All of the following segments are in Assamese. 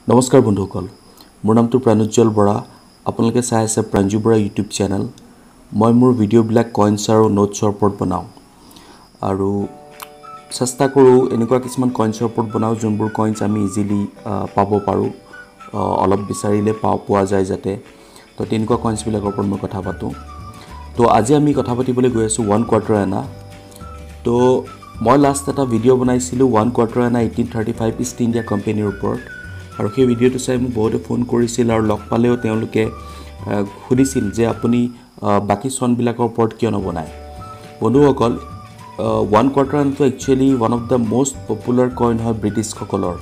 নমস্কাৰ বন্ধুসকল মোৰ নামটো প্ৰাণুজ্জ্বল বৰা আপোনালোকে চাই আছে প্ৰাঞ্জু বৰা ইউটিউব চেনেল মই মোৰ ভিডিঅ'বিলাক কয়েন্স আৰু নোটছৰ ওপৰত বনাওঁ আৰু চেষ্টা কৰোঁ এনেকুৱা কিছুমান কয়েন্সৰ ওপৰত বনাওঁ যোনবোৰ কয়েন্স আমি ইজিলি পাব পাৰোঁ অলপ বিচাৰিলে পোৱা যায় যাতে তো তেনেকুৱা কয়েন্সবিলাকৰ ওপৰত মই কথা পাতোঁ তো আজি আমি কথা পাতিবলৈ গৈ আছোঁ 1 কোৱাৰ্টাৰ আনা তো মই লাষ্ট এটা ভিডিঅ' বনাইছিলোঁ 1 কোৱাৰ্টাৰ আনা 1835 ইষ্ট ইণ্ডিয়া কোম্পানীৰ ওপৰত আৰু সেই ভিডিঅ'টো চাই মোক বহুতে ফোন কৰিছিল আৰু লগ পালেও তেওঁলোকে সুধিছিল যে আপুনি বাকি চনবিলাকৰ ওপৰত কিয় নবনায় বন্ধুসকল 1 কোৱাৰ্টাৰ আনাটো actually one of the most popular coin হয় ব্ৰিটিছসকলৰ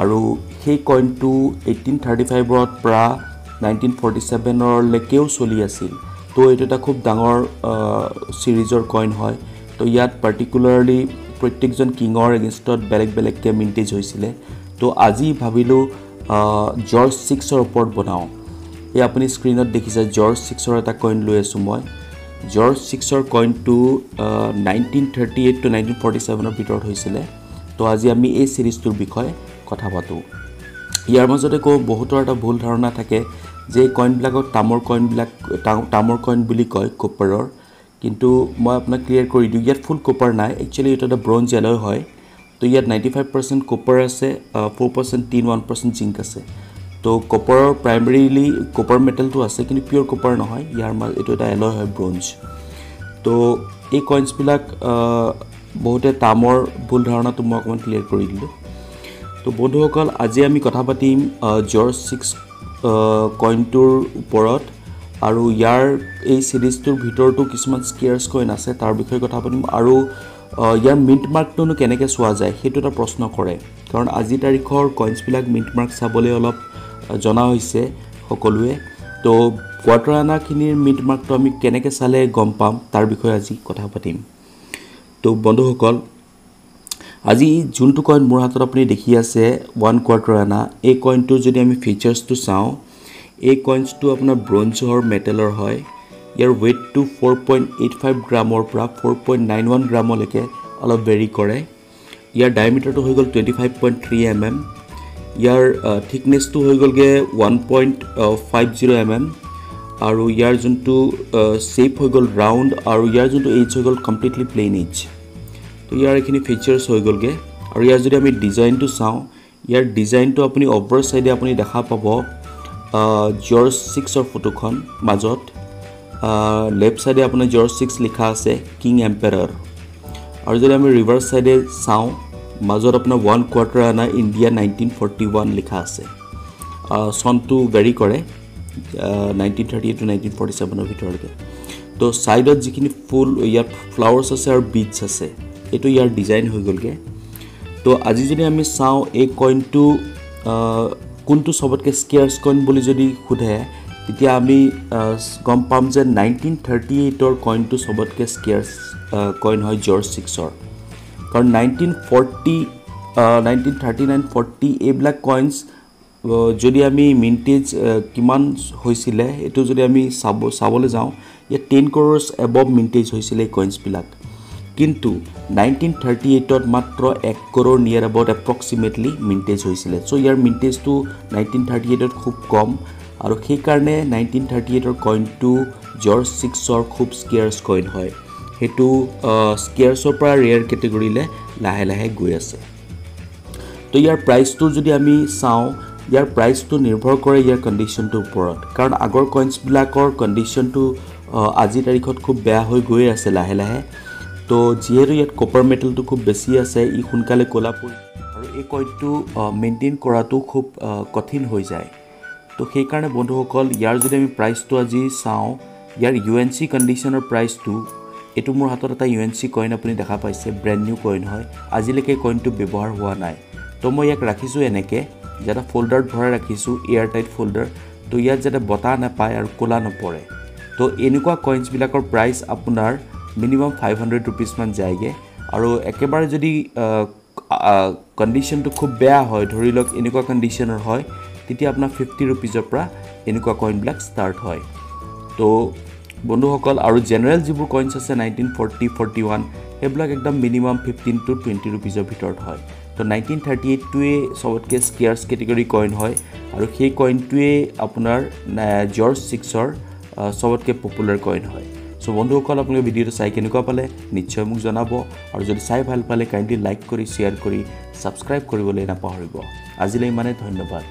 আৰু সেই কইনটো 1835ৰ পৰা 1947লৈকেও চলি আছিল তো এইটো এটা খুব ডাঙৰ সিৰিজৰ কইন হয় তো ইয়াত পাৰ্টিকুলাৰলি প্ৰত্যেকজন কিঙৰ এগেইনষ্টত বেলেগ বেলেগকৈ মিণ্টেজ হৈছিলে তো আজি ভাবিলো জৰ্জ 6ৰ ওপৰত বনাও এই আপুনি স্ক্ৰিনত দেখিছে জৰ্জ 6ৰ এটা কইন লৈ আছো মই জৰ্জ 6ৰ কইনটো 1938 to 1947ৰ ভিতৰত হৈছিলে তো আজি আমি এই সিৰিজটোৰ বিষয়ে কথা পাতো ইয়াৰ মাজতে বহুতৰ এটা ভুল ধাৰণা থাকে যে কইনবিলাকক তামৰ কইন বুলি কয় কপাৰৰ কিন্তু মই আপোনাক ক্লিয়াৰ কৰি দিওঁ ইয়াত ফুল কপাৰ নাই একচুৱেলি এটা ব্ৰঞ্জ এলয় হয় তো ইয়াত 95% কপাৰ আছে 4% টিন 1% জিংক আছে তো কপাৰৰ প্ৰাইমাৰীলি কপাৰ মেটেলটো আছে কিন্তু পিওৰ কপাৰ নহয় ইয়াৰ এটো এটা এলয় হয় ব্ৰঞ্জ তো এই কইন্সবিলাক বহুতে তামৰ ভুল ধাৰণাটো মই অকমান ক্লিয়াৰ কৰি দিলো তো বন্ধুসকল আজি আমি কথা পাতিম জৰ্জ 6 কইনটোৰ ওপৰত আৰু ইয়াৰ এই সিৰিজটোৰ ভিতৰতো কিছুমান স্কেয়াৰ্স কইন আছে তাৰ বিষয়ে কথা পাতিম আৰু ইয়াৰ মিন্ট মাৰ্কটো কেনেকৈ চোৱা যায় সেইটো এটা প্ৰশ্ন কৰে কাৰণ আজি তাৰিখৰ কইন্সবিলাক মিন্ট মাৰ্ক চাবলৈ অলপ জনা হৈছে সকলোৱে তো কোৱাৰ্টাৰ আনাখিনিৰ মিন্ট মাৰ্কটো আমি কেনেকৈ চালে গম পাম তাৰ বিষয়ে আজি কথা পাতিম তো বন্ধুসকল আজি যোনটো কইন মোৰ হাতত আপুনি দেখি আছে 1 কোৱাৰ্টাৰ আনা এই কইনটো যদি আমি ফিচাৰ্সটো চাওঁ এই কইন্সটো আপোনাৰ ব্ৰঞ্জৰ মেটেলৰ হয় ইয়াৰ ওয়েটটো 4.85 গ্ৰামৰ পৰা 4.91 গ্ৰামলৈকে অলপ ভেৰি কৰে ইয়াৰ ডায়ামিটাৰটো হৈ গ'ল 25.3 mm ইয়াৰ থিকনেছটো হৈ গ'লগে 1.50 mm আৰু ইয়াৰ যোনটো শেপ হৈ গ'ল ৰাউন্ড আৰু ইয়াৰ যোনটো এজ হৈ গ'ল কমপ্লিটলি প্লেন এজ তো ইয়াৰ এখিনি ফিচাৰ্স হৈ গ'লগে আৰু ইয়াৰ যদি আমি ডিজাইনটো চাওঁ ইয়াৰ ডিজাইনটো আপুনি ওভাৰ সাইডে আপুনি দেখা পাব জৰ্জ 6ৰ ফটোখন মাজত লেফট সাইডে আপোনাৰ জৰ্জ 6 লিখা আছে কিং এম্পায়াৰ আৰু যদি আমি ৰিভাৰ্স সাইডে চাওঁ মাজত আপোনাৰ 1 কোৱাৰ্টাৰ আনা ইণ্ডিয়া 1941 লিখা আছে সনটো ভেৰি কৰে 1938 to 1947ৰ ভিতৰলৈকে তো সাইডত যিখিনি ফুল ইয়াৰ ফ্লাৱাৰ্স আছে আৰু বিটস আছে এটো ইয়াৰ ডিজাইন হৈ গলগে তো আজি যদি আমি চাওঁ এই কইনটো কোনটো সবতকে স্কেয়াৰ্স কইন বুলি যদি খুধে তেতিয়া আমি গম পাম যে 1938ৰ কইনটো সবতকে স্কেয়াৰ্স কইন হয় জৰ্জ 6ৰ কাৰণ 1940 1939 40 এইবিলাক কইনস যদি আমি মিন্টেজ কিমান হৈছিলে এটো যদি আমি চাবলৈ যাওঁ ইয়া 10 crores above মিন্টেজ হৈছিলে এই কইনসবিলাক কিন্তু 1938ত মাত্ৰ 1 crore নিয়াৰ about approximately মিন্টেজ হৈছিলে সো ইয়াৰ মিন্টেজটো 1938ত খুব কম আৰু সেই কাৰণে 1938ৰ কইনটো জৰ্জ 6ৰ খুব স্কেয়াৰ্স কইন হয় হেতু স্কেয়াৰ্সৰ পৰা ৰেয়াৰ ক্যাটেগৰীলে লাহে লাহে গৈ আছে তো ইয়াৰ প্ৰাইসটো যদি আমি চাওঁ ইয়াৰ প্ৰাইসটো নিৰ্ভৰ কৰে ইয়াৰ কন্ডিশনটোৰ ওপৰত কাৰণ আগৰ কইন্সবিলাকৰ কন্ডিশনটো আজি তাৰিখত খুব বেয়া হৈ গৈ আছে লাহে লাহে তো যিহেতু ইয়াত কপাৰ মেটেলটো খুব বেছি আছে ই সোনকালে কলা পৰি আৰু এই কইনটো মেইনটেইন কৰাটো খুব কঠিন হৈ যায় তো সেই কাৰণে বন্ধুসকল ইয়াৰ যদি আমি প্ৰাইসটো আজি চাওঁ ইয়াৰ ইউএনসি কন্ডিশনৰ প্ৰাইসটো এটো মোৰ হাতত এটা ইউএনসি কইন আপুনি দেখা পাইছে ব্ৰ্যান্ড নিউ কইন হয় আজিলৈকে কইনটো ব্যৱহাৰ হোৱা নাই তো মই ইয়াক ৰাখিছো এনেকে যেটা ফোল্ডাৰত ভৰাই ৰাখিছো এয়াৰ টাইট ফোল্ডাৰ তো ইয়াত যেটা বতাহ নাপায় আৰু কোলা নপৰে তো এনেকুৱা কইন্স বিলাকৰ প্ৰাইস আপোনাৰ মিনিমাম 500 rupees মান যায়গে আৰু একেবাৰে যদি কন্ডিশনটো খুব বেয়া হয় ধৰি লওক এনেকুৱা কন্ডিশনৰ হয় তেতিয়া আপোনাৰ 50 rupees ৰ পৰা এনেকুৱা কইন বিলাক ষ্টাৰ্ট হয় তো বন্ধুসকল আৰু জেনাৰেল যিবোৰ কইন্স আছে 1940 41 হেবিলাক একদম মিনিমাম 15 to 20 rupees ৰ ভিতৰত হয় তো 1938টোৱে চবতকৈ স্কেয়াৰ্ছ কেটেগৰী কইন হয় আৰু সেই কইনটোৱে আপোনাৰ জৰ্জ 6ৰ চবতকৈ পপুলাৰ কইন হয়। সো বন্ধুসকল আপোনালোকে ভিডিঅ'টো চাই কেনেকুৱা পালে নিশ্চয় মোক জনাব আৰু যদি চাই ভাল পালে কাইণ্ডলি লাইক কৰি শ্বেয়াৰ কৰি ছাবস্ক্ৰাইব কৰিবলৈ নাপাহৰিব। আজিলৈ ইমানে, ধন্যবাদ।